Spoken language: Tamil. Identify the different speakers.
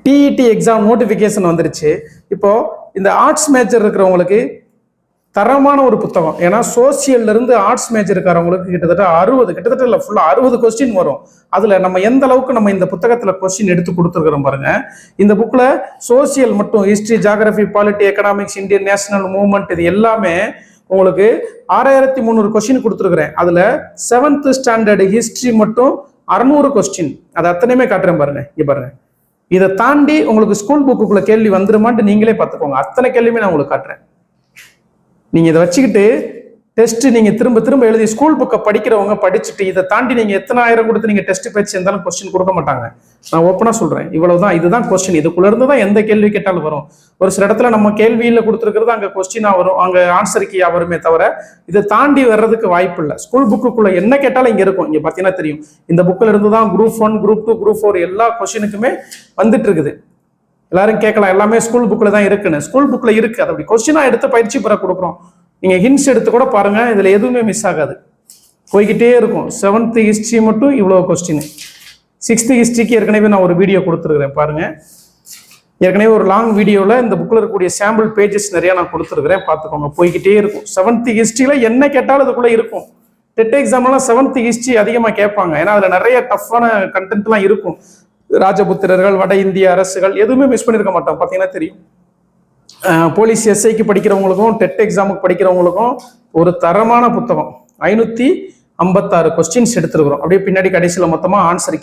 Speaker 1: டிஇடி எக்ஸாம் நோட்டிஃபிகேஷன் வந்துருச்சு. இப்போ இந்த ஆர்ட்ஸ் மேஜர் இருக்கிறவங்களுக்கு தரமான ஒரு புத்தகம். ஏன்னா சோசியல்ல இருந்து ஆர்ட்ஸ் மேஜர் இருக்கிறவங்களுக்கு கிட்டத்தட்ட இல்லை ஃபுல்லா 60 கொஸ்டின் வரும். அதுல நம்ம எந்த அளவுக்கு நம்ம இந்த புத்தகத்துல கொஸ்டின் எடுத்து கொடுத்துருக்கிறோம் பாருங்க. இந்த புக்ல சோசியல் மட்டும் history, geography, polity, economics, Indian national movement இது எல்லாமே உங்களுக்கு 6300 கொஸ்டின் கொடுத்துருக்குறேன். அதுல 7th ஸ்டாண்டர்ட் ஹிஸ்டரி மட்டும் 600 கொஸ்டின். அது அத்தனையுமே காட்டுறேன் பாருங்க. இங்க பாருங்க. இதை தாண்டி உங்களுக்கு ஸ்கூல் புக்குக்குள்ள கேள்வி வந்துருமான்ட்டு நீங்களே பார்த்துக்கோங்க. அத்தனை கேள்வியுமே நான் உங்களுக்கு காட்டுறேன். நீங்க இதை வச்சுக்கிட்டு டெஸ்ட் நீங்க திரும்ப திரும்ப எழுதி ஸ்கூல் புக்கை படிக்கிறவங்க படிச்சுட்டு இதை தாண்டி நீங்க எத்தனை ஆயிரம் கொடுத்து நீங்க டெஸ்ட் பேச்சு இருந்தாலும் கொஸ்டின் கொடுக்க மாட்டாங்க. நான் ஓப்பனா சொல்றேன். இவ்வளவுதான், இதுதான் கொஸ்டின். இதுக்குள்ள இருந்து தான் எந்த கேள்வி கேட்டாலும் வரும். ஒரு சில இடத்துல நம்ம கேள்வியில கொடுத்துருக்கிறது அங்க கொஸ்டினா வரும், அங்க ஆன்சர் கீயா வருமே தவிர இதை தாண்டி வர்றதுக்கு வாய்ப்பு இல்லை. ஸ்கூல் புக்குக்குள்ள என்ன கேட்டாலும் இங்க இருக்கும். இங்க பாத்தீங்கன்னா தெரியும். இந்த புக்ல இருந்து தான் குரூப் 1, குரூப் 2, குரூப் 4 எல்லா கொஸ்டினுக்குமே வந்துட்டு இருக்குது. எல்லாரும் கேட்கலாம், எல்லாமே ஸ்கூல் புக்ல தான் இருக்குன்னு. ஸ்கூல் புக்ல இருக்கு. அது அப்படி கொஸ்டினா எடுத்து பயிற்சி பெற கொடுக்குறோம். நீங்க ஹிண்ட்ஸ் எடுத்து கூட பாருங்க, இதுல எதுவுமே மிஸ் ஆகாது. போய்கிட்டே இருக்கும். 7th ஹிஸ்டரி மட்டும் இவ்வளவு கொஸ்டின். 6th ஹிஸ்டரிக்கு ஏற்கனவே நான் ஒரு வீடியோ கொடுத்துருக்கிறேன் பாருங்க. ஏற்கனவே ஒரு லாங் வீடியோல இந்த புக்ல இருக்கக்கூடிய சாம்பிள் பேஜஸ் நிறைய நான் கொடுத்துருக்கிறேன், பார்த்துக்கோங்க. போய்கிட்டே இருக்கும். 7th ஹிஸ்டரியில என்ன கேட்டாலும் அதுக்குள்ள இருக்கும். டெட் எக்ஸாம்லாம் 7th ஹிஸ்டரி அதிகமா கேட்பாங்க. ஏன்னா அதுல நிறைய டஃப்பான கண்டென்ட்லாம் இருக்கும். ராஜபுத்திரர்கள், வட இந்திய அரசுகள் எதுவுமே மிஸ் பண்ணிருக்க மாட்டோம். பார்த்தீங்கன்னா தெரியும். போலீஸ் எஸ்ஐக்கு படிக்கிறவங்களுக்கும் டெட் எக்ஸாமுக்கு படிக்கிறவங்களுக்கும் ஒரு தரமான புத்தகம். 556 கொஸ்டின்ஸ் எடுத்துருக்கிறோம். அப்படியே பின்னாடி கடைசியில் மொத்தமாக ஆன்சர்